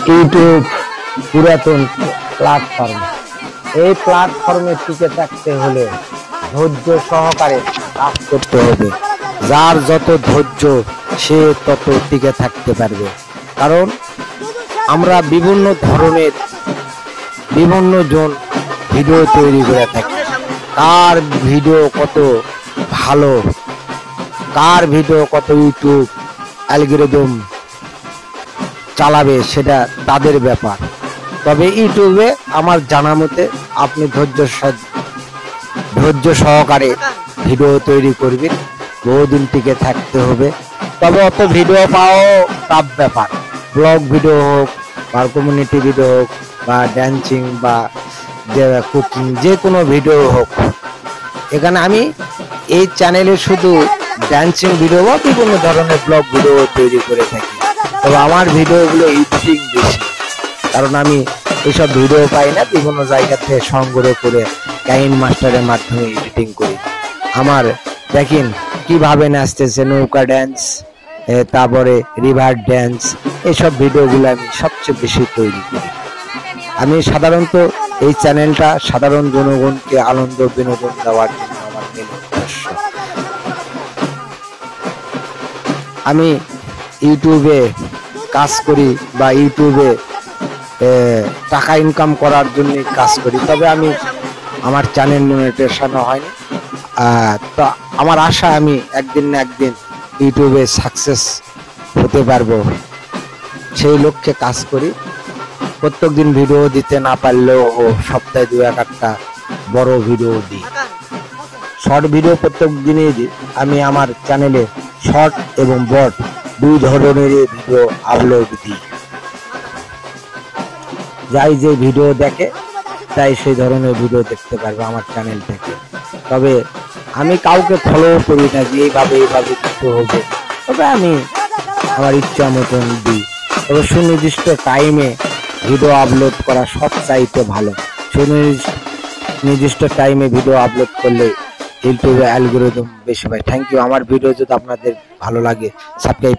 YouTube পুরাতন platform. এই প্ল্যাটফর্মে টিকে থাকতে হলে ধৈর্য সহকারে কাজ করতে হবে। যার যত ধৈর্য সে তত টিকে থাকতে পারবে। কারণ আমরা বিভিন্ন ধরনের বিভিন্ন জন ভিডিও তৈরি করে থাকি। কার ভিডিও কত ভালো, কার ভিডিও কত ইউটিউব অ্যালগরিদম চালাবে সেটা তাদের ব্যাপার। তবে ইউটিউবে আমার জানা মতে আপনি ধৈর্য সহকারে ভিডিও তৈরি করবেন, বহুদিন টিকে থাকতে হবে। তবে অত ভিডিও পাওয়াও টাফ ব্যাপার। ব্লগ ভিডিও হোক বা কমিউনিটি ভিডিও হোক বা ড্যান্সিং বা যে কুকিং, যে কোনো ভিডিও হোক, এখানে আমি এই চ্যানেলে শুধু ড্যান্সিং ভিডিও বা বিভিন্ন ধরনের ব্লগ ভিডিও তৈরি করে থাকি। তবে আমার ভিডিওগুলো এডিটিং বেশি, কারণ আমি এইসব ভিডিও পাই না, বিভিন্ন জায়গা থেকে সংগ্রহ করে কাইন মাস্টারের মাধ্যমে এডিটিং করি। আমার দেখেন কিভাবে নাচতেছে, নৌকা ড্যান্স, তারপরে রিভার ড্যান্স, এইসব ভিডিওগুলো আমি সবচেয়ে বেশি তৈরি করি। আমি সাধারণত এই চ্যানেলটা সাধারণ জনগণকে আনন্দ বিনোদন দেওয়ার জন্য আমার মেন উদ্দেশ্য। আমি ইউটিউবে কাজ করি বা ইউটিউবে টাকা ইনকাম করার জন্য কাজ করি। তবে আমি আমার চ্যানেল মনিটাইজেশন হয়নি। তো আমার আশা আমি একদিন না একদিন ইউটিউবে সাকসেস হতে পারবো, সেই লক্ষ্যে কাজ করি। প্রত্যেকদিন ভিডিও দিতে না পারলেও সপ্তাহে 2-1টা বড় ভিডিও দিই। শর্ট ভিডিও প্রত্যেক দিনই দিই। আমি আমার চ্যানেলে শর্ট এবং বড় দুই ধরনের ভিডিও আপলোড দিই। যাই যে ভিডিও দেখে তাই সেই ধরনের ভিডিও দেখতে পারবে আমার চ্যানেল থেকে। তবে আমি কাউকে ফলো করি না যে এইভাবে দিতে হবে। তবে আমি আমার ইচ্ছা মতন দিই। তবে সুনির্দিষ্ট টাইমে ভিডিও আপলোড করা সবচাইতে ভালো। সুনির্দিষ্ট টাইমে ভিডিও আপলোড করলে ইউটিউবে অ্যালগরিদম বেশি পায়। Thank you. আমার ভিডিও যদি আপনাদের ভালো লাগে সাবস্ক্রাইব